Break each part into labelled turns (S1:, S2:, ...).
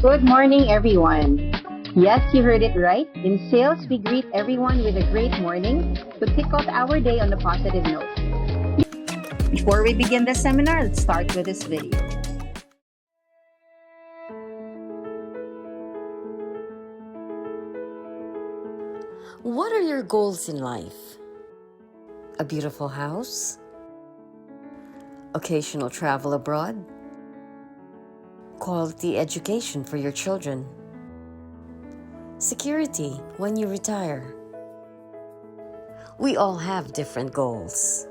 S1: Good morning, everyone. Yes, you heard it right. In sales, we greet everyone with a great morning to kick off our day on a positive note. Before we begin the seminar, let's start with this video.
S2: What are your goals in life? A beautiful house? Occasional travel abroad? Quality education for your children? Security when you retire? We all have different goals,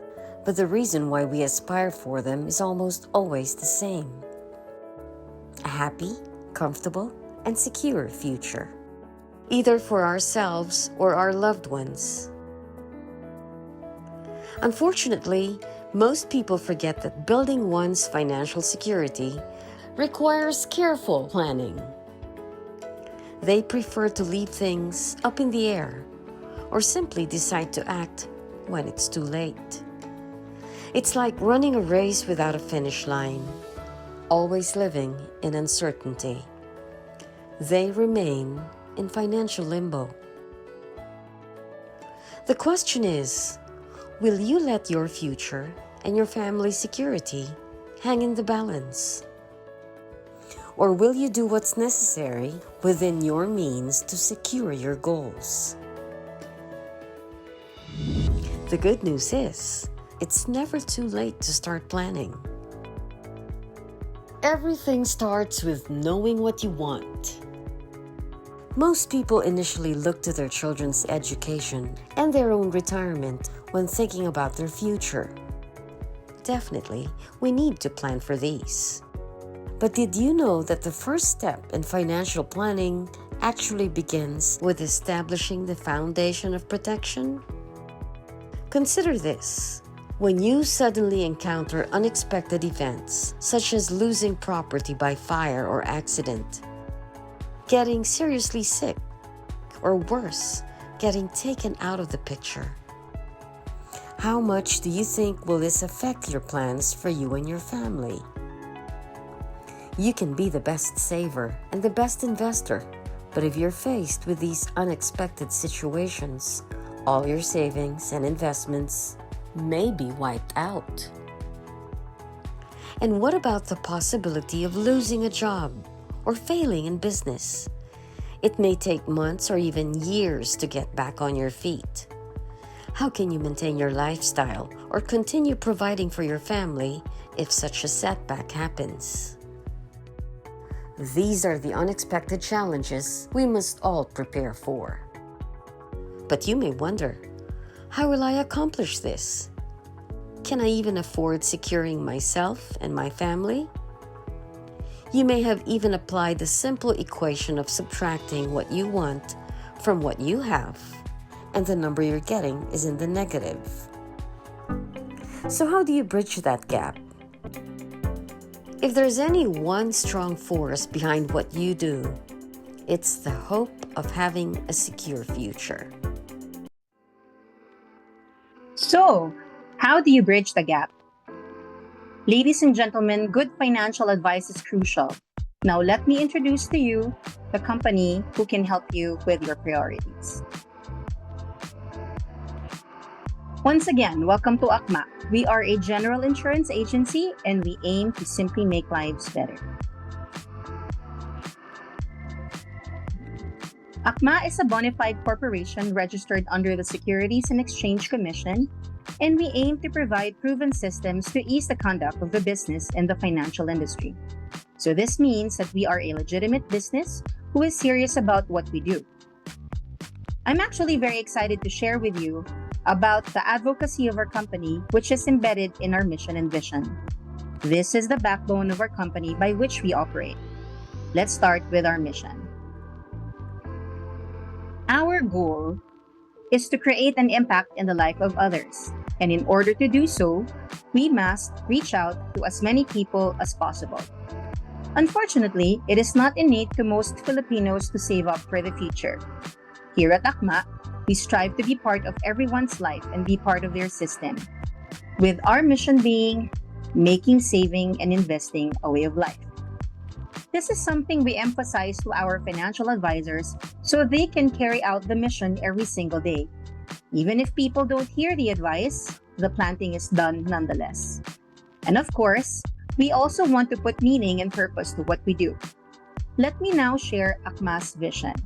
S2: but the reason why we aspire for them is almost always the same. A happy, comfortable, and secure future, either for ourselves or our loved ones. Unfortunately, most people forget that building one's financial security requires careful planning. They prefer to leave things up in the air or simply decide to act when it's too late. It's like running a race without a finish line, always living in uncertainty. They remain in financial limbo. The question is, will you let your future and your family's security hang in the balance? Or will you do what's necessary within your means to secure your goals? The good news is, it's never too late to start planning. Everything starts with knowing what you want. Most people initially look to their children's education and their own retirement when thinking about their future. Definitely, we need to plan for these. But did you know that the first step in financial planning actually begins with establishing the foundation of protection? Consider this. When you suddenly encounter unexpected events, such as losing property by fire or accident, getting seriously sick, or worse, getting taken out of the picture, how much do you think will this affect your plans for you and your family? You can be the best saver and the best investor, but if you're faced with these unexpected situations, all your savings and investments may be wiped out. And what about the possibility of losing a job or failing in business? It may take months or even years to get back on your feet. How can you maintain your lifestyle or continue providing for your family if such a setback happens? These are the unexpected challenges we must all prepare for. But you may wonder, how will I accomplish this? Can I even afford securing myself and my family? You may have even applied the simple equation of subtracting what you want from what you have, and the number you're getting is in the negative. So how do you bridge that gap? If there's any one strong force behind what you do, it's the hope of having a secure future.
S1: So, how do you bridge the gap? Ladies and gentlemen, good financial advice is crucial. Now let me introduce to you the company who can help you with your priorities. Once again, welcome to Akma. We are a general insurance agency and we aim to simply make lives better. Akma is a bona fide corporation registered under the Securities and Exchange Commission, and we aim to provide proven systems to ease the conduct of the business in the financial industry. So this means that we are a legitimate business who is serious about what we do. I'm actually very excited to share with you about the advocacy of our company, which is embedded in our mission and vision. This is the backbone of our company by which we operate. Let's start with our mission. Our goal is to create an impact in the life of others. And in order to do so, we must reach out to as many people as possible. Unfortunately, it is not innate to most Filipinos to save up for the future. Here at Akma, we strive to be part of everyone's life and be part of their system, with our mission being making saving and investing a way of life. This is something we emphasize to our financial advisors so they can carry out the mission every single day. Even if people don't hear the advice, the planting is done nonetheless. And of course, we also want to put meaning and purpose to what we do. Let me now share Akma's vision.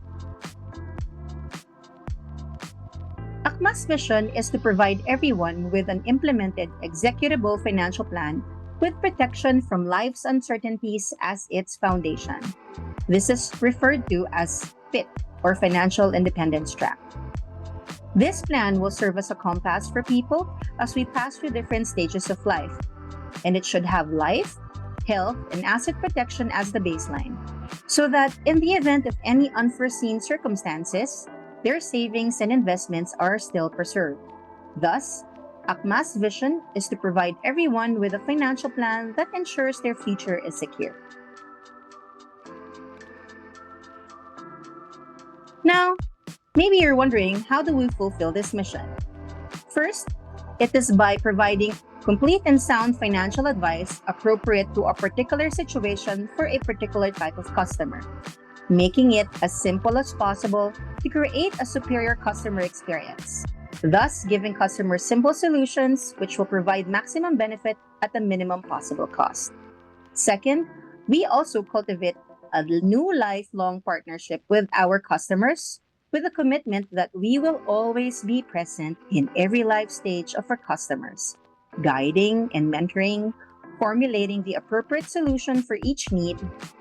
S1: Akma's vision is to provide everyone with an implemented executable financial plan with protection from life's uncertainties as its foundation. This is referred to as FIT, or Financial Independence Track. This plan will serve as a compass for people as we pass through different stages of life, and it should have life, health, and asset protection as the baseline, so that in the event of any unforeseen circumstances, their savings and investments are still preserved. Thus, Akma's vision is to provide everyone with a financial plan that ensures their future is secure. Now, maybe you're wondering, how do we fulfill this mission? First, it is by providing complete and sound financial advice appropriate to a particular situation for a particular type of customer, making it as simple as possible to create a superior customer experience, thus giving customers simple solutions which will provide maximum benefit at the minimum possible cost. Second, we also cultivate a new lifelong partnership with our customers with a commitment that we will always be present in every life stage of our customers, guiding and mentoring, formulating the appropriate solution for each need,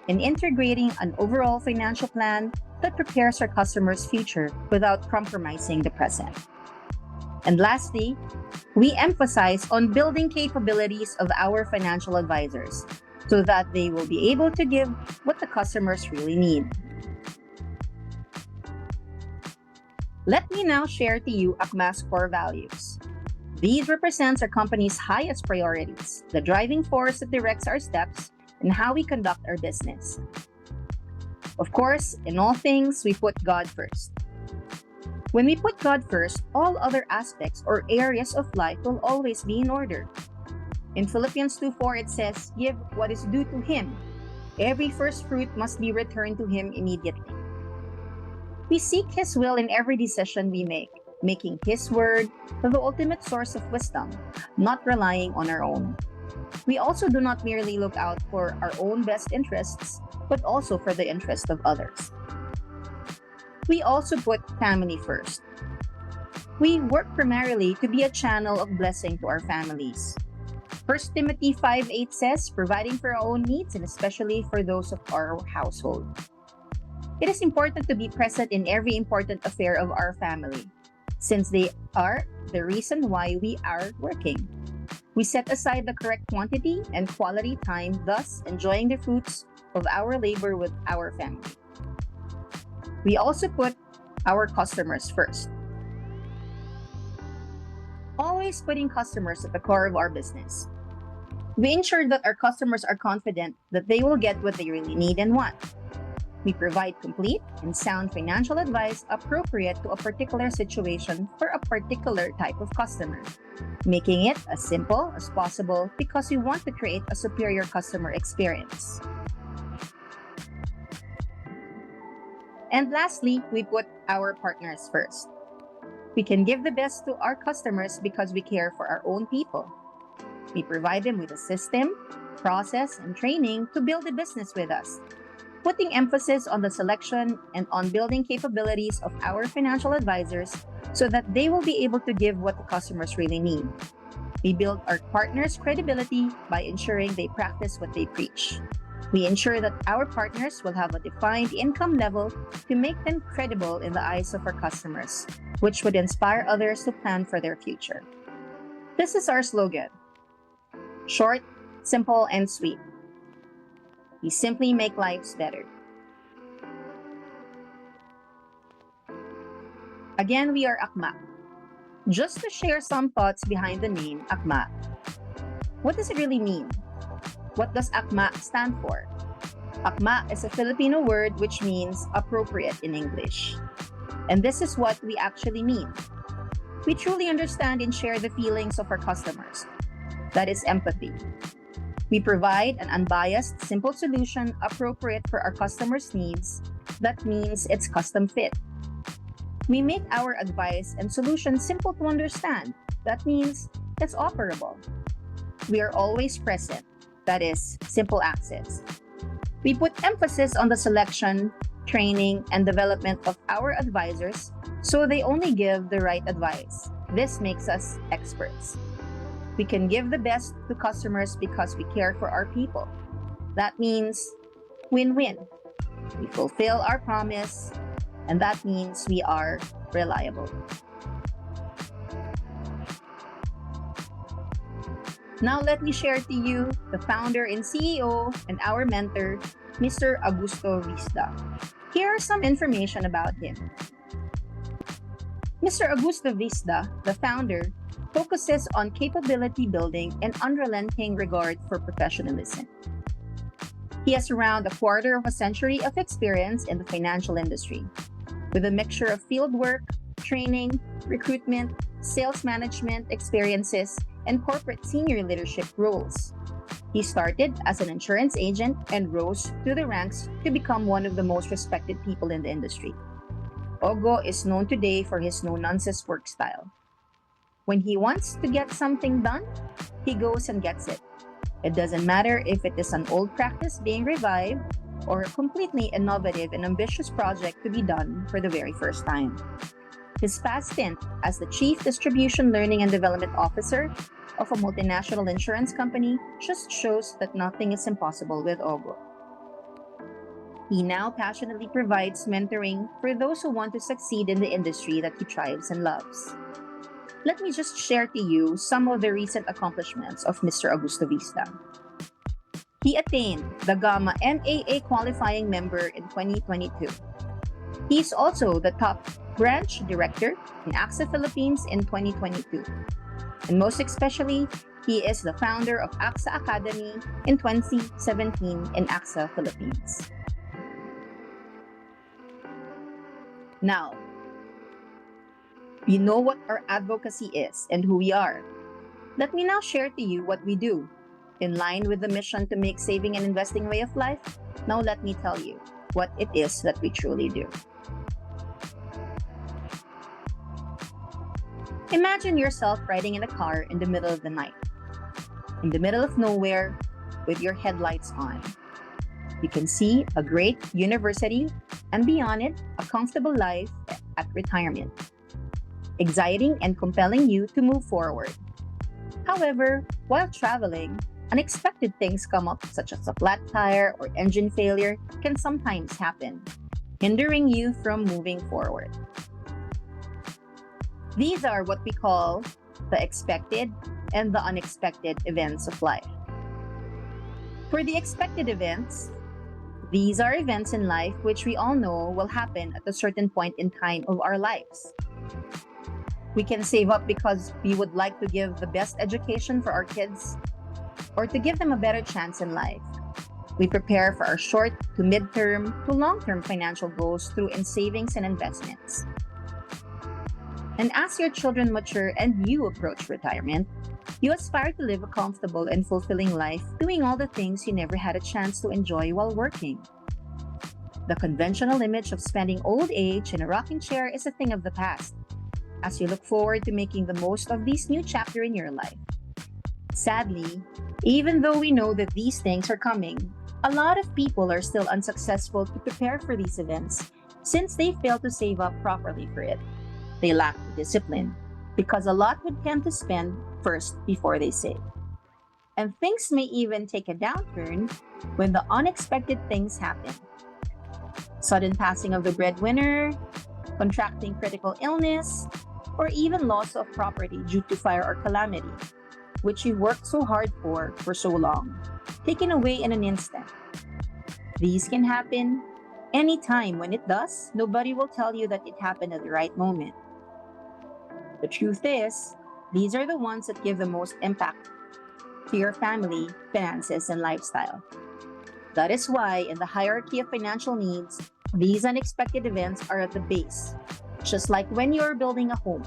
S1: and integrating an overall financial plan that prepares our customers' future without compromising the present. And lastly, we emphasize on building capabilities of our financial advisors so that they will be able to give what the customers really need. Let me now share to you Akma's core values. These represent our company's highest priorities, the driving force that directs our steps and how we conduct our business. Of course, in all things, we put God first. When we put God first, all other aspects or areas of life will always be in order. In Philippians 2:4, it says, "Give what is due to Him. Every first fruit must be returned to Him immediately." We seek His will in every decision we make, making His word the ultimate source of wisdom, not relying on our own. We also do not merely look out for our own best interests, but also for the interest of others. We also put family first. We work primarily to be a channel of blessing to our families. 1 Timothy 5:8 says, providing for our own needs and especially for those of our household. It is important to be present in every important affair of our family, since they are the reason why we are working. We set aside the correct quantity and quality time, thus enjoying the fruits of our labor with our family. We also put our customers first. Always putting customers at the core of our business. We ensure that our customers are confident that they will get what they really need and want. We provide complete and sound financial advice appropriate to a particular situation for a particular type of customer, making it as simple as possible because we want to create a superior customer experience. And lastly, we put our partners first. We can give the best to our customers because we care for our own people. We provide them with a system, process, and training to build a business with us, putting emphasis on the selection and on building capabilities of our financial advisors so that they will be able to give what the customers really need. We build our partners' credibility by ensuring they practice what they preach. We ensure that our partners will have a defined income level to make them credible in the eyes of our customers, which would inspire others to plan for their future. This is our slogan: short, simple, and sweet. We simply make lives better. Again, we are Akma. Just to share some thoughts behind the name Akma. What does it really mean? What does Akma stand for? Akma is a Filipino word which means appropriate in English. And this is what we actually mean. We truly understand and share the feelings of our customers. That is empathy. We provide an unbiased, simple solution appropriate for our customers' needs. That means it's custom fit. We make our advice and solution simple to understand. That means it's operable. We are always present. That is, simple access. We put emphasis on the selection, training, and development of our advisors so they only give the right advice. This makes us experts. We can give the best to customers because we care for our people. That means win-win. We fulfill our promise, and that means we are reliable. Now let me share to you the founder and CEO and our mentor, Mr. Augusto Vista. Here are some information about him. Mr. Augusto Vista, the founder, focuses on capability building and unrelenting regard for professionalism. He has around a quarter of a century of experience in the financial industry, with a mixture of fieldwork, training, recruitment, sales management experiences, and corporate senior leadership roles. He started as an insurance agent and rose through the ranks to become one of the most respected people in the industry. Ogo is known today for his no-nonsense work style. When he wants to get something done, he goes and gets it. It doesn't matter if it is an old practice being revived or a completely innovative and ambitious project to be done for the very first time. His past stint as the Chief Distribution Learning and Development Officer of a multinational insurance company just shows that nothing is impossible with Ogo. He now passionately provides mentoring for those who want to succeed in the industry that he thrives and loves. Let me just share to you some of the recent accomplishments of Mr. Augusto Vista. He attained the Gamma MAA qualifying member in 2022. He is also the top branch director in AXA Philippines in 2022. And most especially, he is the founder of AXA Academy in 2017 in AXA Philippines. Now, you know what our advocacy is and who we are. Let me now share to you what we do. In line with the mission to make saving and investing a way of life, now let me tell you what it is that we truly do. Imagine yourself riding in a car in the middle of the night, in the middle of nowhere, with your headlights on. You can see a great university and beyond it, a comfortable life at retirement, exciting and compelling you to move forward. However, while traveling, unexpected things come up, such as a flat tire or engine failure can sometimes happen, hindering you from moving forward. These are what we call the expected and the unexpected events of life. For the expected events, these are events in life which we all know will happen at a certain point in time of our lives. We can save up because we would like to give the best education for our kids or to give them a better chance in life. We prepare for our short to mid-term to long-term financial goals through in savings and investments. And as your children mature and you approach retirement, you aspire to live a comfortable and fulfilling life doing all the things you never had a chance to enjoy while working. The conventional image of spending old age in a rocking chair is a thing of the past, as you look forward to making the most of this new chapter in your life. Sadly, even though we know that these things are coming, a lot of people are still unsuccessful to prepare for these events since they fail to save up properly for it. They lack the discipline because a lot would tend to spend first before they save. And things may even take a downturn when the unexpected things happen. Sudden passing of the breadwinner, contracting critical illness, or even loss of property due to fire or calamity, which you worked so hard for so long, taken away in an instant. These can happen anytime. When it does, nobody will tell you that it happened at the right moment. The truth is, these are the ones that give the most impact to your family, finances, and lifestyle. That is why, in the hierarchy of financial needs, these unexpected events are at the base. Just like when you are building a home,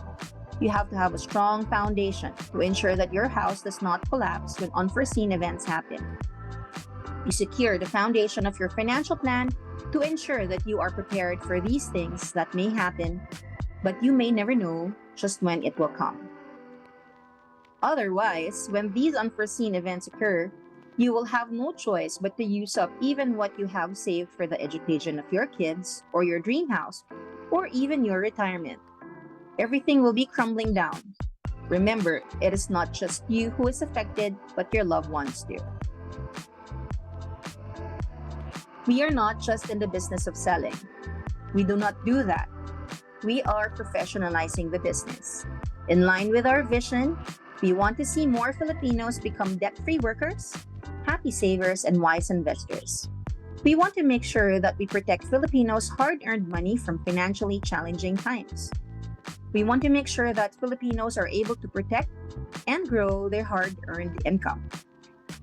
S1: You have to have a strong foundation to ensure that your house does not collapse when unforeseen events happen. You secure the foundation of your financial plan to ensure that you are prepared for these things that may happen, but you may never know just when it will come. Otherwise, when these unforeseen events occur, you will have no choice but to use up even what you have saved for the education of your kids or your dream house or even your retirement. Everything will be crumbling down. Remember, it is not just you who is affected, but your loved ones too. We are not just in the business of selling. We do not do that. We are professionalizing the business. In line with our vision, we want to see more Filipinos become debt-free workers, happy savers, and wise investors. We want to make sure that we protect Filipinos' hard-earned money from financially challenging times. We want to make sure that Filipinos are able to protect and grow their hard-earned income.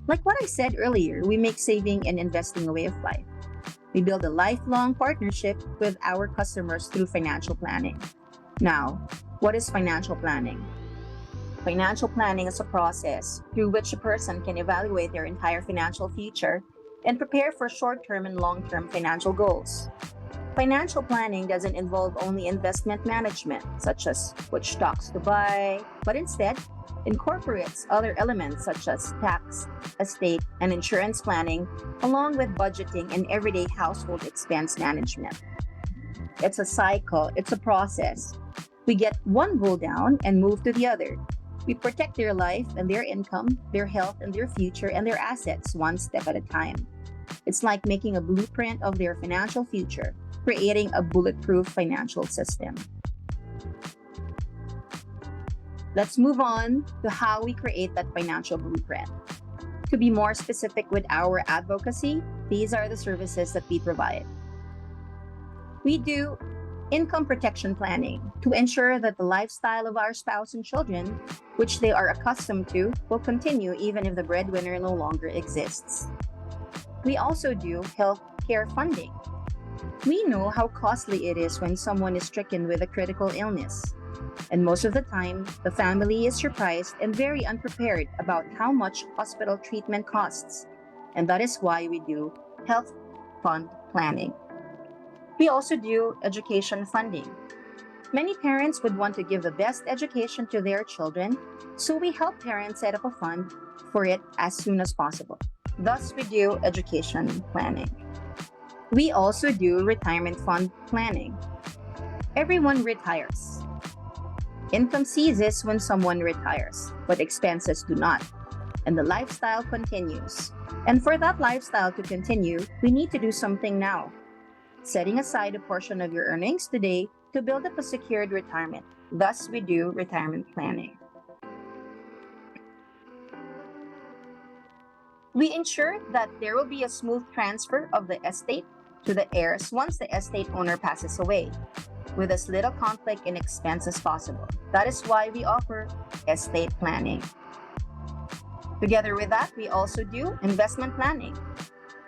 S1: Like what I said earlier, we make saving and investing a way of life. We build a lifelong partnership with our customers through financial planning. Now, what is financial planning? Financial planning is a process through which a person can evaluate their entire financial future and prepare for short-term and long-term financial goals. Financial planning doesn't involve only investment management, such as which stocks to buy, but instead incorporates other elements such as tax, estate, and insurance planning, along with budgeting and everyday household expense management. It's a cycle, it's a process. We get one goal down and move to the other. We protect their life and their income, their health and their future, and their assets one step at a time. It's like making a blueprint of their financial future, creating a bulletproof financial system. Let's move on to how we create that financial blueprint. To be more specific with our advocacy, these are the services that we provide. We do income protection planning to ensure that the lifestyle of our spouse and children, which they are accustomed to, will continue even if the breadwinner no longer exists. We also do health care funding. We know how costly it is when someone is stricken with a critical illness. And most of the time, the family is surprised and very unprepared about how much hospital treatment costs. And that is why we do health fund planning. We also do education funding. Many parents would want to give the best education to their children, so we help parents set up a fund for it as soon as possible. Thus, we do education planning. We also do retirement fund planning. Everyone retires. Income ceases when someone retires, but expenses do not, and the lifestyle continues. And for that lifestyle to continue, we need to do something now. Setting aside a portion of your earnings today to build up a secured retirement. Thus, we do retirement planning. We ensure that there will be a smooth transfer of the estate to the heirs once the estate owner passes away, with as little conflict and expense as possible. That is why we offer estate planning. Together with that, we also do investment planning.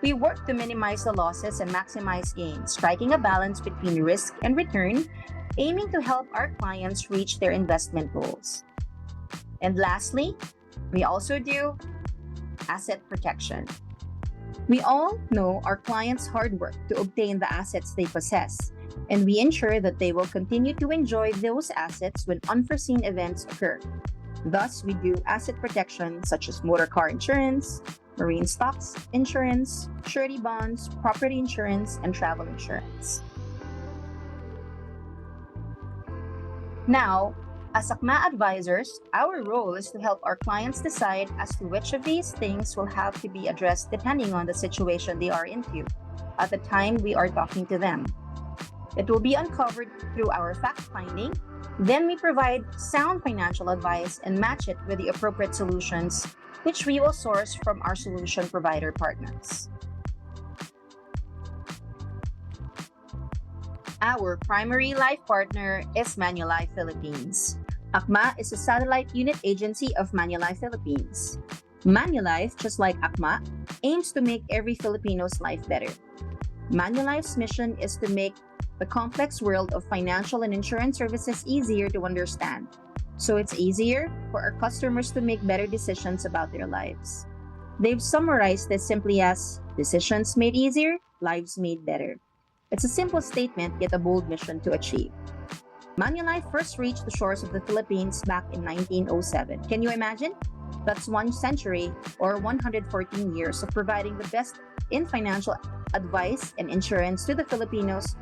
S1: We work to minimize the losses and maximize gains, striking a balance between risk and return, aiming to help our clients reach their investment goals. And lastly, we also do asset protection. We all know our clients' hard work to obtain the assets they possess, and we ensure that they will continue to enjoy those assets when unforeseen events occur. Thus, we do asset protection such as motor car insurance, marine stocks insurance, surety bonds, property insurance, and travel insurance. Now, as Akma advisors, our role is to help our clients decide as to which of these things will have to be addressed depending on the situation they are into at the time we are talking to them. It will be uncovered through our fact-finding. Then we provide sound financial advice and match it with the appropriate solutions, which we will source from our solution provider partners. Our primary life partner is Manulife Philippines. Akma is a satellite unit agency of Manulife Philippines. Manulife, just like Akma, aims to make every Filipino's life better. Manulife's mission is to make the complex world of financial and insurance services easier to understand. so it's easier for our customers to make better decisions about their lives. They've summarized this simply as decisions made easier, lives made better. It's a simple statement, yet a bold mission to achieve. Manulife first reached the shores of the Philippines back in 1907. Can you imagine? That's 1 century or 114 years of providing the best in financial advice and insurance to the Filipinos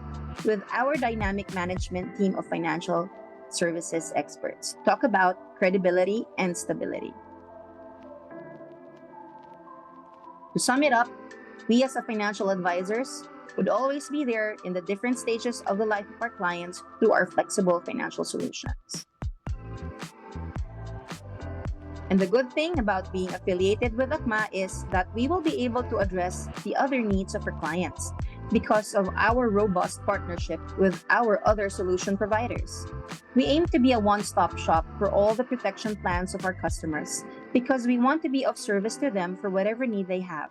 S1: with our dynamic management team of financial services experts. Talk about credibility and stability. To sum it up, we as a financial advisors would always be there in the different stages of the life of our clients through our flexible financial solutions. And the good thing about being affiliated with Akma is that we will be able to address the other needs of our clients because of our robust partnership with our other solution providers. We aim to be a one-stop shop for all the protection plans of our customers because we want to be of service to them for whatever need they have.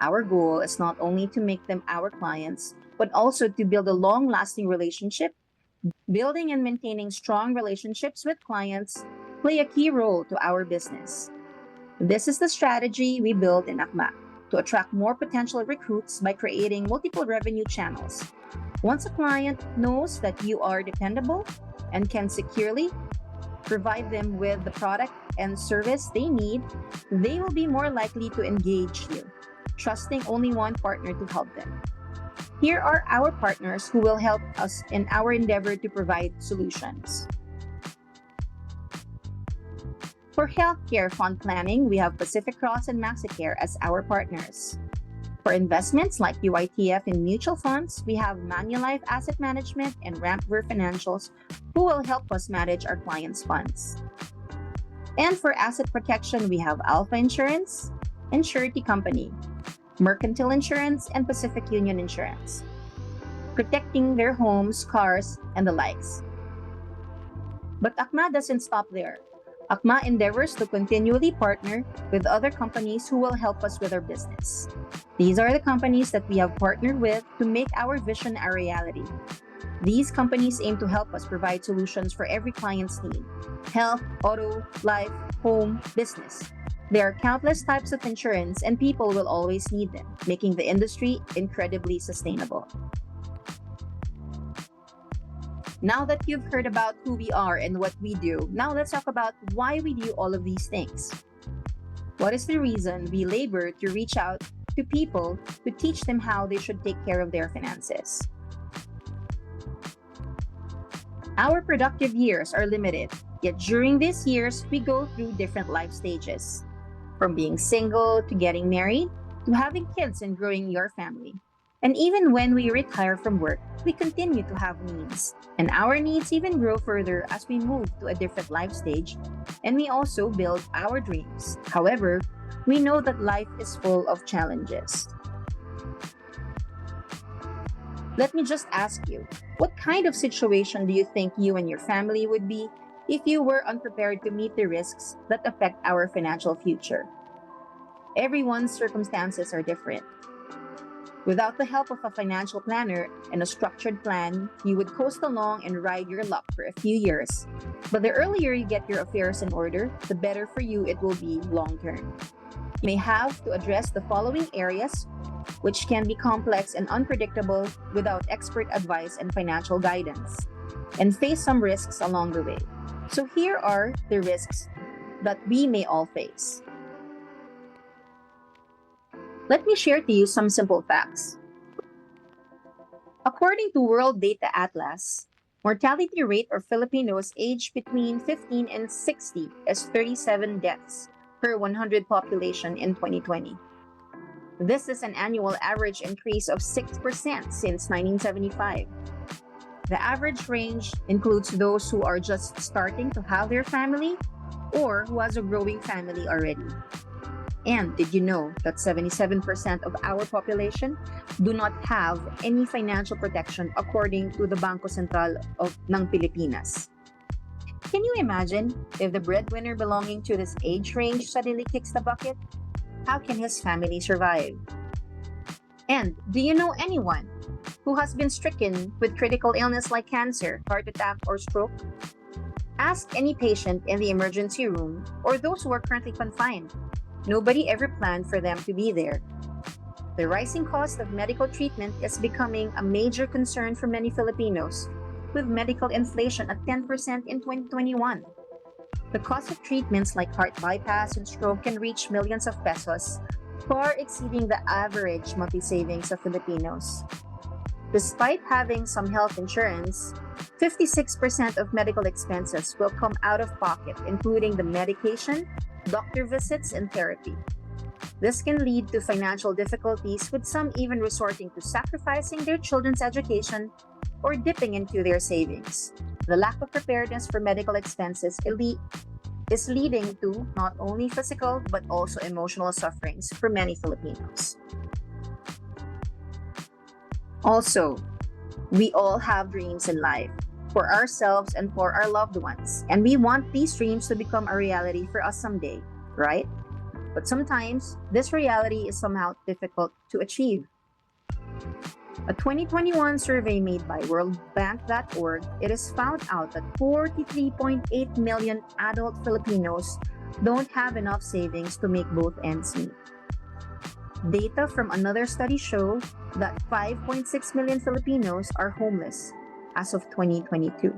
S1: Our goal is not only to make them our clients, but also to build a long-lasting relationship. Building and maintaining strong relationships with clients play a key role to our business. This is the strategy we build in Akma to attract more potential recruits by creating multiple revenue channels. Once a client knows that you are dependable and can securely provide them with the product and service they need, they will be more likely to engage you, trusting only one partner to help them. Here are our partners who will help us in our endeavor to provide solutions. For healthcare fund planning, we have Pacific Cross and Maxicare as our partners. For investments like UITF and mutual funds, we have Manulife Asset Management and Rampver Financials who will help us manage our clients' funds. And for asset protection, we have Alpha Insurance and Surety Company, Mercantile Insurance, and Pacific Union Insurance, protecting their homes, cars, and the likes. But Akma doesn't stop there. Akma endeavors to continually partner with other companies who will help us with our business. These are the companies that we have partnered with to make our vision a reality. These companies aim to help us provide solutions for every client's need: health, auto, life, home, business. There are countless types of insurance and people will always need them, making the industry incredibly sustainable. Now that you've heard about who we are and what we do, now let's talk about why we do all of these things. What is the reason we labor to reach out to people to teach them how they should take care of their finances? Our productive years are limited, yet during these years, we go through different life stages. From being single to getting married to having kids and growing your family. And even when we retire from work, we continue to have needs. And our needs even grow further as we move to a different life stage and we also build our dreams. However, we know that life is full of challenges. Let me just ask you, what kind of situation do you think you and your family would be if you were unprepared to meet the risks that affect our financial future? Everyone's circumstances are different. Without the help of a financial planner and a structured plan, you would coast along and ride your luck for a few years. But the earlier you get your affairs in order, the better for you it will be long term. You may have to address the following areas, which can be complex and unpredictable without expert advice and financial guidance, and face some risks along the way. So here are the risks that we may all face. Let me share to you some simple facts. According to World Data Atlas, mortality rate of Filipinos aged between 15 and 60 is 37 deaths per 100 population in 2020. This is an annual average increase of 6% since 1975. The average range includes those who are just starting to have their family or who has a growing family already. And did you know that 77% of our population do not have any financial protection according to the Bangko Sentral ng Pilipinas? Can you imagine if the breadwinner belonging to this age range suddenly kicks the bucket? How can his family survive? And do you know anyone who has been stricken with critical illness like cancer, heart attack, or stroke? Ask any patient in the emergency room or those who are currently confined. Nobody ever planned for them to be there. The rising cost of medical treatment is becoming a major concern for many Filipinos, with medical inflation at 10% in 2021. The cost of treatments like heart bypass and stroke can reach millions of pesos, far exceeding the average monthly savings of Filipinos. Despite having some health insurance, 56% of medical expenses will come out of pocket, including the medication, doctor visits, and therapy. This can lead to financial difficulties, with some even resorting to sacrificing their children's education or dipping into their savings. The lack of preparedness for medical expenses is leading to not only physical but also emotional sufferings for many Filipinos. Also, we all have dreams in life for ourselves and for our loved ones, and we want these dreams to become a reality for us someday, right? But sometimes this reality is somehow difficult to achieve. A 2021 survey made by worldbank.org, it is found out that 43.8 million adult Filipinos don't have enough savings to make both ends meet. Data from another study show that 5.6 million Filipinos are homeless as of 2022.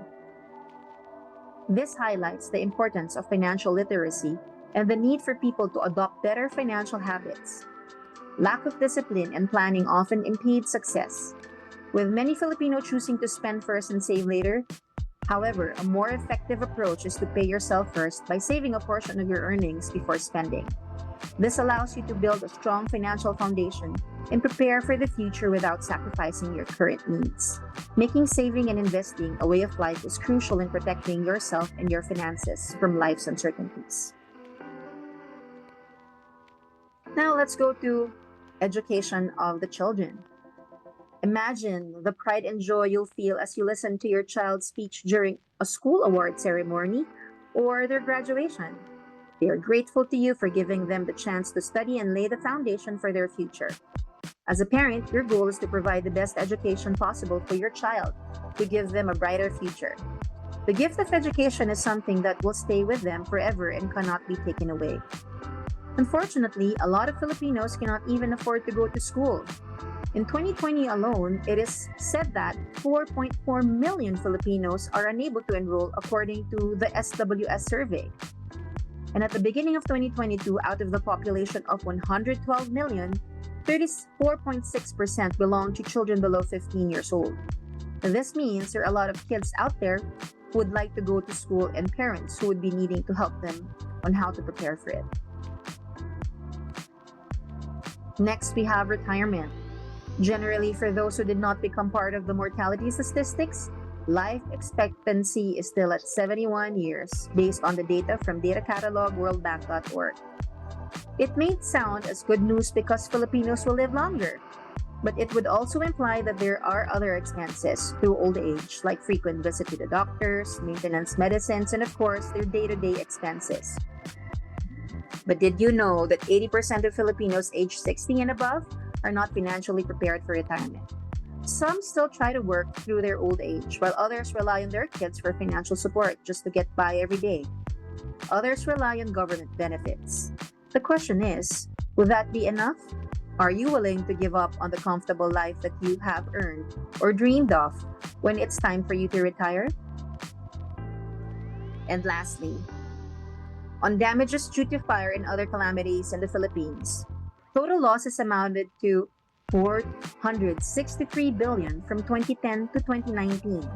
S1: This highlights the importance of financial literacy and the need for people to adopt better financial habits. Lack of discipline and planning often impede success, with many Filipinos choosing to spend first and save later. However, a more effective approach is to pay yourself first by saving a portion of your earnings before spending. This allows you to build a strong financial foundation and prepare for the future without sacrificing your current needs. Making saving and investing a way of life is crucial in protecting yourself and your finances from life's uncertainties. Now let's go to education of the children. Imagine the pride and joy you'll feel as you listen to your child's speech during a school award ceremony or their graduation. They are grateful to you for giving them the chance to study and lay the foundation for their future. As a parent, your goal is to provide the best education possible for your child, to give them a brighter future. The gift of education is something that will stay with them forever and cannot be taken away. Unfortunately, a lot of Filipinos cannot even afford to go to school. In 2020 alone, it is said that 4.4 million Filipinos are unable to enroll according to the SWS survey. And at the beginning of 2022, out of the population of 112 million, 34.6% belong to children below 15 years old. This means there are a lot of kids out there who would like to go to school and parents who would be needing to help them on how to prepare for it. Next, we have retirement. Generally, for those who did not become part of the mortality statistics, life expectancy is still at 71 years based on the data from data catalog worldbank.org. It may sound as good news because Filipinos will live longer, but it would also imply that there are other expenses through old age, like frequent visit to the doctors, maintenance medicines, and of course, their day-to-day expenses. But did you know that 80% of Filipinos aged 60 and above are not financially prepared for retirement? Some still try to work through their old age, while others rely on their kids for financial support just to get by every day. Others rely on government benefits. The question is, will that be enough? Are you willing to give up on the comfortable life that you have earned or dreamed of when it's time for you to retire? And lastly, on damages due to fire and other calamities in the Philippines, total losses amounted to 463 billion from 2010 to 2019,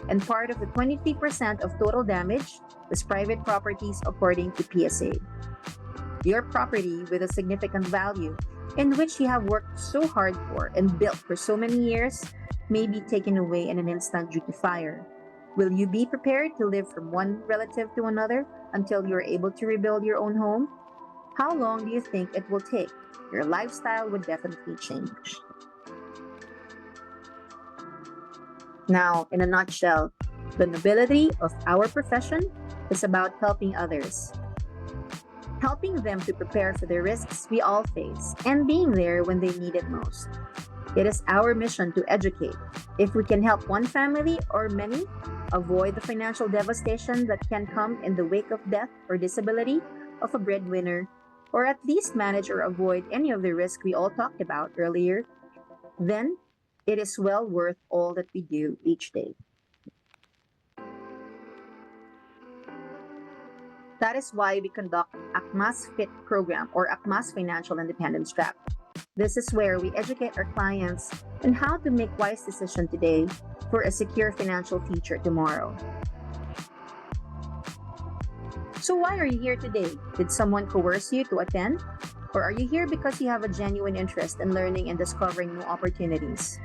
S1: and part of the 23% of total damage was private properties according to PSA. Your property with a significant value in which you have worked so hard for and built for so many years may be taken away in an instant due to fire. Will you be prepared to live from one relative to another until you are able to rebuild your own home? How long do you think it will take? Your lifestyle would definitely change. Now, in a nutshell, the nobility of our profession is about helping others, helping them to prepare for the risks we all face, and being there when they need it most. It is our mission to educate, If we can help one family or many avoid the financial devastation that can come in the wake of death or disability of a breadwinner, or at least manage or avoid any of the risk we all talked about earlier, then it is well worth all that we do each day. That is why we conduct Akma's FIT program, or Akma's Financial Independence Trap. This is where we educate our clients on how to make wise decisions today for a secure financial future tomorrow. So why are you here today? Did someone coerce you to attend? Or are you here because you have a genuine interest in learning and discovering new opportunities?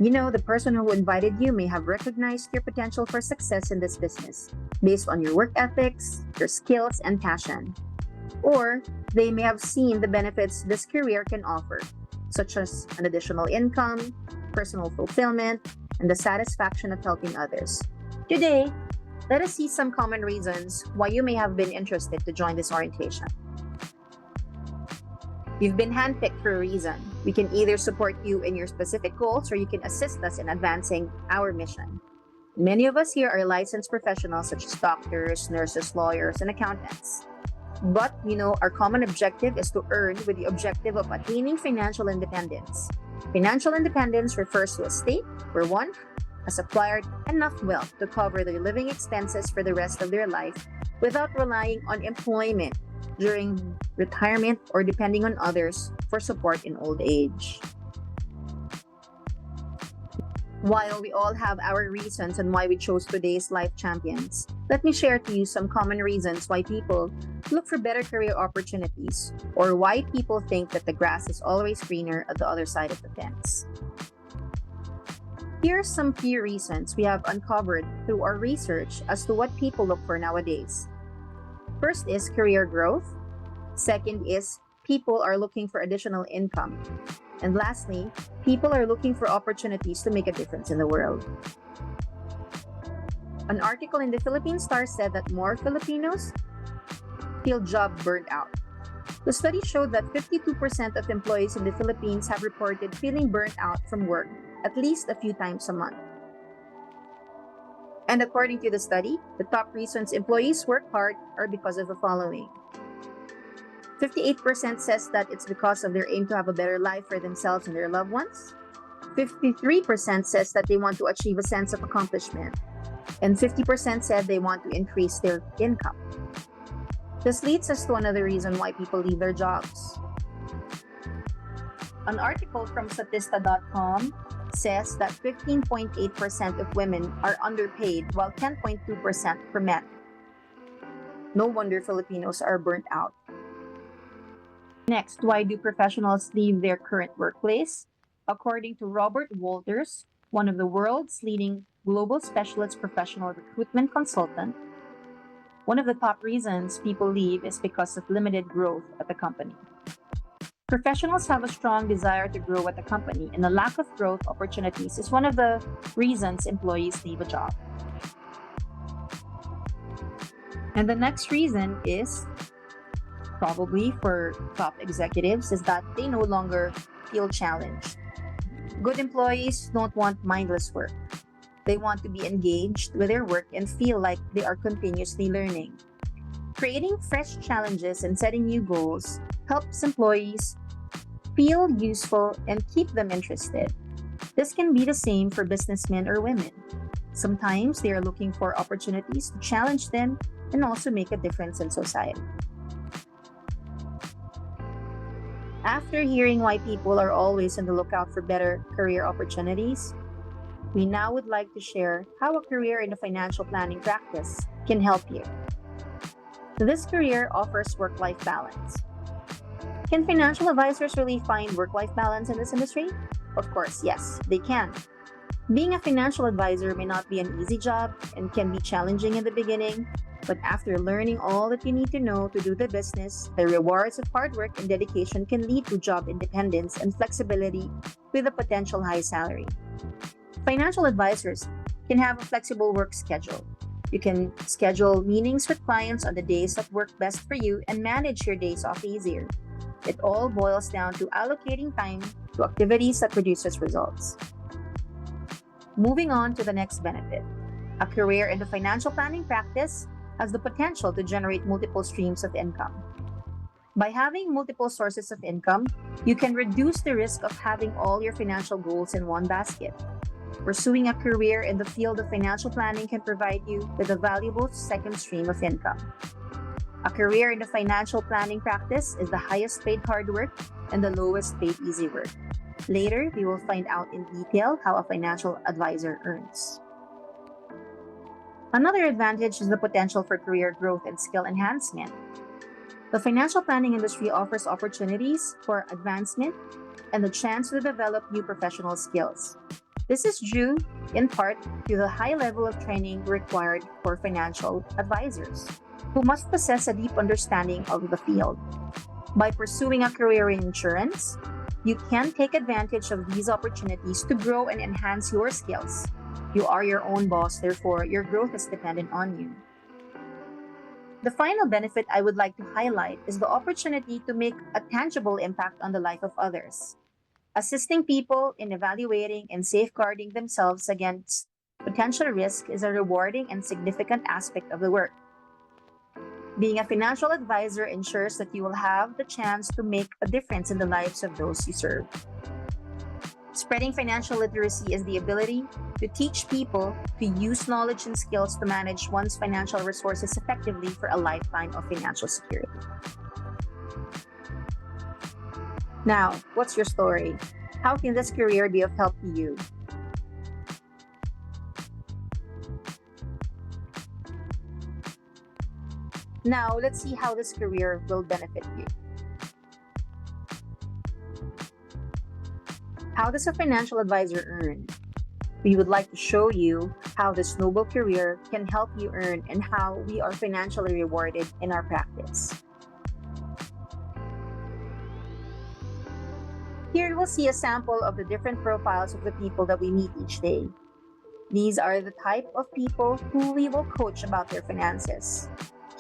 S1: You know, the person who invited you may have recognized your potential for success in this business based on your work ethics, your skills, and passion. Or they may have seen the benefits this career can offer, such as an additional income, personal fulfillment, and the satisfaction of helping others. Today, let us see some common reasons why you may have been interested to join this orientation. You've been handpicked for a reason. We can either support you in your specific goals or you can assist us in advancing our mission. Many of us here are licensed professionals such as doctors, nurses, lawyers, and accountants. But, our common objective is to earn with the objective of attaining financial independence. Financial independence refers to a state where one has acquired enough wealth to cover their living expenses for the rest of their life without relying on employment during retirement or depending on others for support in old age. While we all have our reasons on why we chose today's life champions, let me share to you some common reasons why people look for better career opportunities, or why people think that the grass is always greener at the other side of the fence. Here are some few reasons we have uncovered through our research as to what people look for nowadays. First is career growth. Second is people are looking for additional income. And lastly, people are looking for opportunities to make a difference in the world. An article in the Philippine Star said that more Filipinos feel job burnt out. The study showed that 52% of employees in the Philippines have reported feeling burnt out from work at least a few times a month. And according to the study, the top reasons employees work hard are because of the following. 58% says that it's because of their aim to have a better life for themselves and their loved ones. 53% says that they want to achieve a sense of accomplishment. And 50% said they want to increase their income. This leads us to another reason why people leave their jobs. An article from Statista.com says that 15.8% of women are underpaid while 10.2% for men. No wonder Filipinos are burnt out. Next, why do professionals leave their current workplace? According to Robert Walters, one of the world's leading global specialist professional recruitment consultant, one of the top reasons people leave is because of limited growth at the company. Professionals have a strong desire to grow at the company, and the lack of growth opportunities is one of the reasons employees leave a job. And the next reason is probably for top executives is that they no longer feel challenged. Good employees don't want mindless work. They want to be engaged with their work and feel like they are continuously learning. Creating fresh challenges and setting new goals helps employees feel useful and keep them interested. This can be the same for businessmen or women. Sometimes they are looking for opportunities to challenge them and also make a difference in society. After hearing why people are always on the lookout for better career opportunities, we now would like to share how a career in the financial planning practice can help you. This career offers work-life balance. Can financial advisors really find work-life balance in this industry? Of course, yes, they can. Being a financial advisor may not be an easy job and can be challenging in the beginning, but after learning all that you need to know to do the business, the rewards of hard work and dedication can lead to job independence and flexibility with a potential high salary. Financial advisors can have a flexible work schedule. You can schedule meetings with clients on the days that work best for you and manage your days off easier. It all boils down to allocating time to activities that produces results. Moving on to the next benefit. A career in the financial planning practice has the potential to generate multiple streams of income. By having multiple sources of income, you can reduce the risk of having all your financial goals in one basket. Pursuing a career in the field of financial planning can provide you with a valuable second stream of income. A career in the financial planning practice is the highest paid hard work and the lowest paid easy work. Later, we will find out in detail how a financial advisor earns. Another advantage is the potential for career growth and skill enhancement. The financial planning industry offers opportunities for advancement and the chance to develop new professional skills. This is due, in part, to the high level of training required for financial advisors, who must possess a deep understanding of the field. By pursuing a career in insurance, you can take advantage of these opportunities to grow and enhance your skills. You are your own boss, therefore, your growth is dependent on you. The final benefit I would like to highlight is the opportunity to make a tangible impact on the life of others. Assisting people in evaluating and safeguarding themselves against potential risk is a rewarding and significant aspect of the work. Being a financial advisor ensures that you will have the chance to make a difference in the lives of those you serve. Spreading financial literacy is the ability to teach people to use knowledge and skills to manage one's financial resources effectively for a lifetime of financial security. Now, what's your story? How can this career be of help to you? Now, let's see how this career will benefit you. How does a financial advisor earn? We would like to show you how this noble career can help you earn and how we are financially rewarded in our practice. Here you will see a sample of the different profiles of the people that we meet each day. These are the type of people who we will coach about their finances.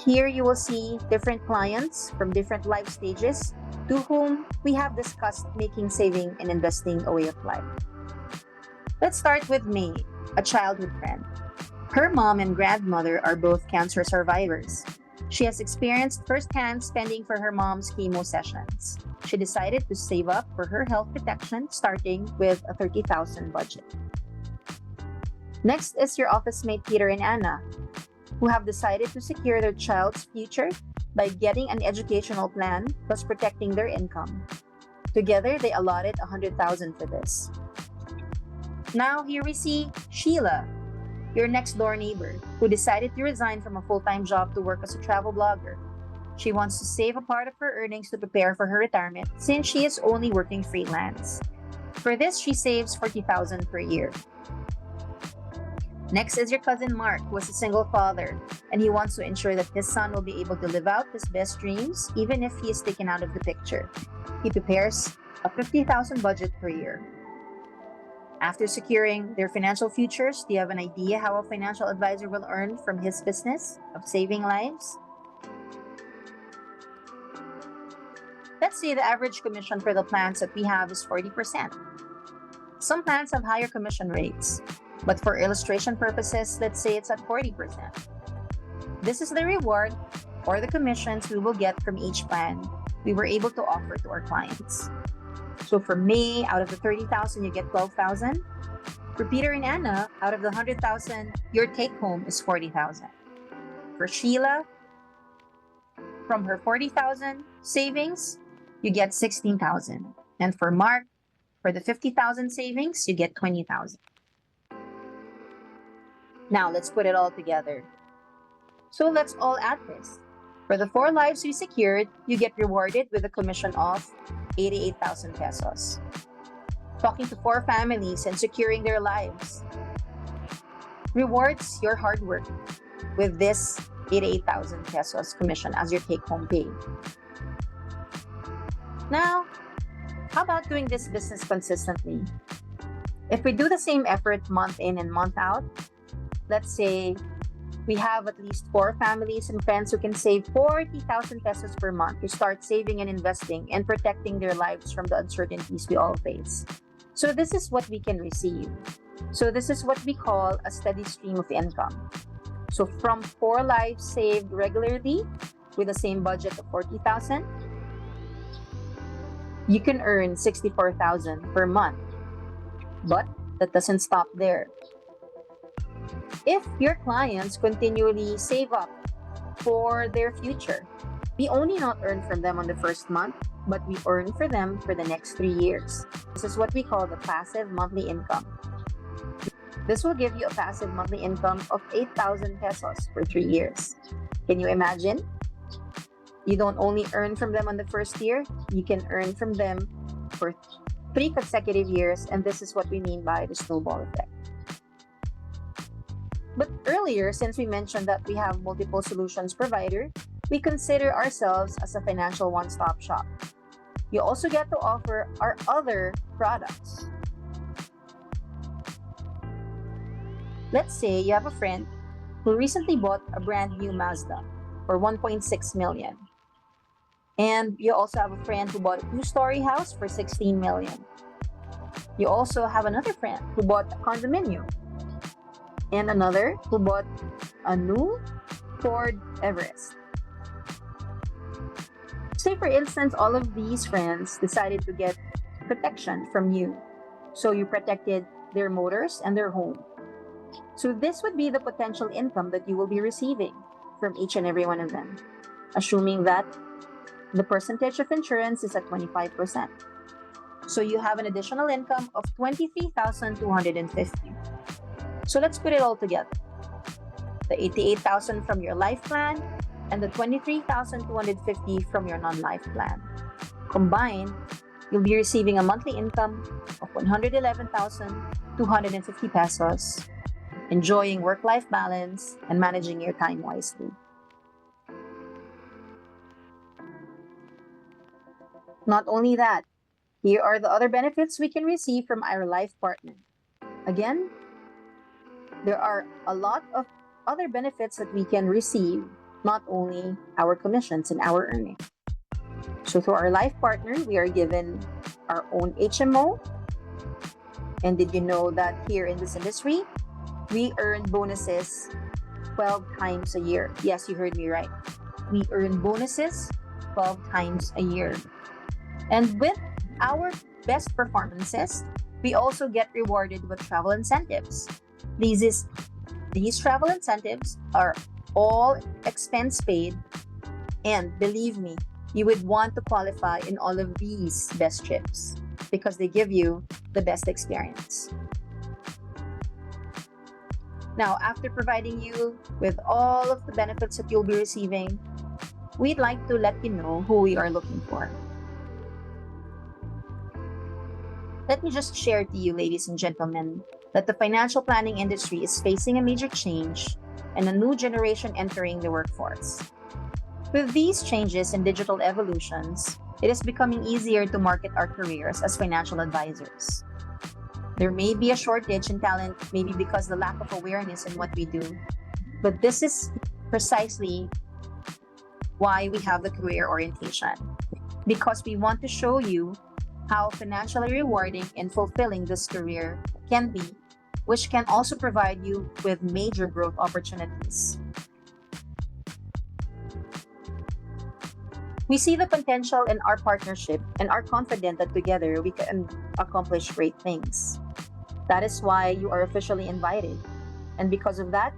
S1: Here you will see different clients from different life stages to whom we have discussed making saving and investing a way of life. Let's start with May, a childhood friend. Her mom and grandmother are both cancer survivors. She has experienced firsthand spending for her mom's chemo sessions. She decided to save up for her health protection, starting with a 30,000 budget. Next is your office mate Peter and Anna, who have decided to secure their child's future by getting an educational plan plus protecting their income. Together, they allotted 100,000 for this. Now here we see Sheila, your next door neighbor, who decided to resign from a full-time job to work as a travel blogger. She wants to save a part of her earnings to prepare for her retirement since she is only working freelance. For this, she saves 40,000 per year. Next is your cousin Mark, who is a single father, and he wants to ensure that his son will be able to live out his best dreams even if he is taken out of the picture. He prepares a 50,000 budget per year. After securing their financial futures, do you have an idea how a financial advisor will earn from his business of saving lives? Let's say the average commission for the plans that we have is 40%. Some plans have higher commission rates, but for illustration purposes, let's say it's at 40%. This is the reward or the commissions we will get from each plan we were able to offer to our clients. So for May, out of the 30,000, you get 12,000. For Peter and Anna, out of the 100,000, your take home is 40,000. For Sheila, from her 40,000 savings, you get 16,000. And for Mark, for the 50,000 savings, you get 20,000. Now let's put it all together. So let's all add this. For the 4 lives we secured, you get rewarded with a commission of 88,000 pesos. Talking to 4 families and securing their lives rewards your hard work with this 88,000 pesos commission as your take-home pay. Now, how about doing this business consistently? If we do the same effort month in and month out, let's say we have at least 4 families and friends who can save 40,000 pesos per month to start saving and investing and protecting their lives from the uncertainties we all face. So this is what we can receive. So this is what we call a steady stream of income. So from 4 lives saved regularly with the same budget of 40,000, you can earn 64,000 per month. But that doesn't stop there. If your clients continually save up for their future, we only not earn from them on the first month, but we earn for them for the next 3 years. This is what we call the passive monthly income. This will give you a passive monthly income of 8,000 pesos for 3 years. Can you imagine? You don't only earn from them on the first year, you can earn from them for 3 consecutive years, and this is what we mean by the snowball effect. But earlier, since we mentioned that we have multiple solutions provider, we consider ourselves as a financial one-stop shop. You also get to offer our other products. Let's say you have a friend who recently bought a brand new Mazda for 1.6 million. And you also have a friend who bought a 2-story house for 16 million. You also have another friend who bought a condominium. And another who bought a new Ford Everest. Say for instance, all of these friends decided to get protection from you. So you protected their motors and their home. So this would be the potential income that you will be receiving from each and every one of them, assuming that the percentage of insurance is at 25%. So you have an additional income of 23,250. So let's put it all together. The 88,000 from your life plan and the 23,250 from your non-life plan. Combined, you'll be receiving a monthly income of 111,250 pesos, enjoying work-life balance and managing your time wisely. Not only that, here are the other benefits we can receive from our life partner. Again, there are a lot of other benefits that we can receive, not only our commissions and our earnings. So through our life partner, we are given our own HMO. And did you know that here in this industry, we earn bonuses 12 times a year? Yes, you heard me right. We earn bonuses 12 times a year. And with our best performances, we also get rewarded with travel incentives. These travel incentives are all expense paid, and believe me, you would want to qualify in all of these best trips because they give you the best experience. Now, after providing you with all of the benefits that you'll be receiving, we'd like to let you know who we are looking for. Let me just share to you, ladies and gentlemen, that the financial planning industry is facing a major change and a new generation entering the workforce. With these changes and digital evolutions, it is becoming easier to market our careers as financial advisors. There may be a shortage in talent, maybe because the lack of awareness in what we do, but this is precisely why we have the career orientation, because we want to show you how financially rewarding and fulfilling this career can be, which can also provide you with major growth opportunities. We see the potential in our partnership and are confident that together we can accomplish great things. That is why you are officially invited. And because of that,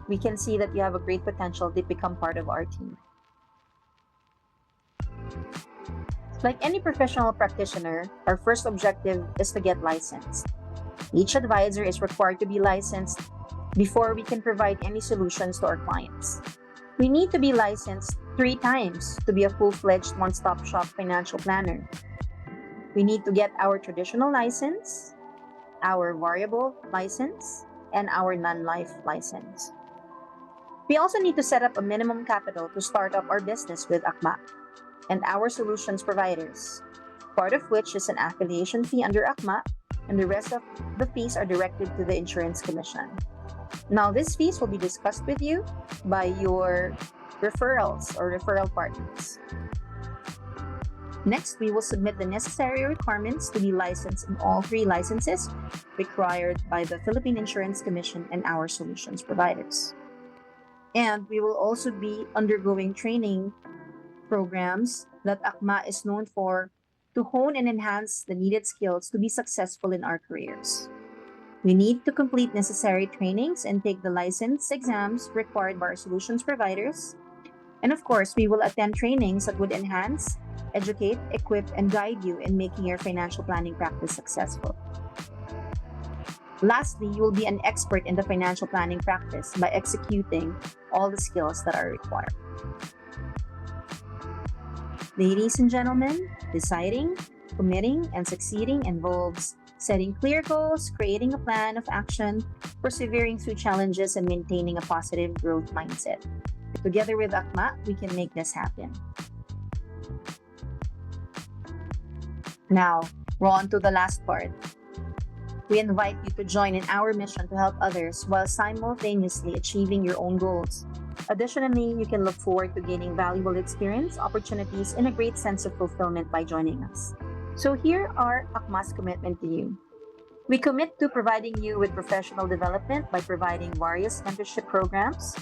S1: we can see that you have a great potential to become part of our team. Like any professional practitioner, our first objective is to get licensed. Each advisor is required to be licensed before we can provide any solutions to our clients. We need to be licensed 3 times to be a full-fledged one-stop shop financial planner. We need to get our traditional license, our variable license, and our non-life license. We also need to set up a minimum capital to start up our business with Akma and our solutions providers, part of which is an affiliation fee under Akma, and the rest of the fees are directed to the insurance commission. Now, these fees will be discussed with you by your referrals or referral partners. Next, we will submit the necessary requirements to be licensed in all 3 licenses required by the Philippine Insurance Commission and our solutions providers. And we will also be undergoing training programs that Akma is known for to hone and enhance the needed skills to be successful in our careers. We need to complete necessary trainings and take the license exams required by our solutions providers. And of course, we will attend trainings that would enhance, educate, equip, and guide you in making your financial planning practice successful. Lastly, you will be an expert in the financial planning practice by executing all the skills that are required. Ladies and gentlemen, deciding, committing, and succeeding involves setting clear goals, creating a plan of action, persevering through challenges, and maintaining a positive growth mindset. Together with Akma, we can make this happen. Now, we're on to the last part. We invite you to join in our mission to help others while simultaneously achieving your own goals. Additionally, you can look forward to gaining valuable experience, opportunities, and a great sense of fulfillment by joining us. So here are Akma's commitment to you. We commit to providing you with professional development by providing various mentorship programs.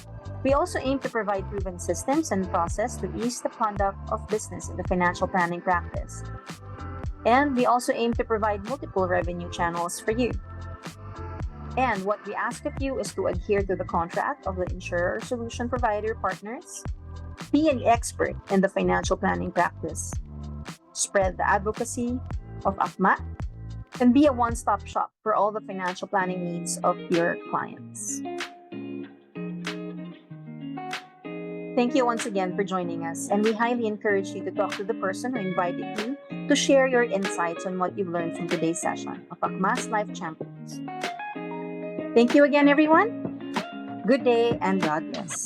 S1: We also aim to provide proven systems and process to ease the conduct of business in the financial planning practice. And we also aim to provide multiple revenue channels for you. And what we ask of you is to adhere to the contract of the insurer solution provider partners, be an expert in the financial planning practice, spread the advocacy of Akma, and be a one-stop shop for all the financial planning needs of your clients. Thank you once again for joining us, and we highly encourage you to talk to the person who invited you to share your insights on what you've learned from today's session of Akma's Life Champions. Thank you again, everyone. Good day and God bless.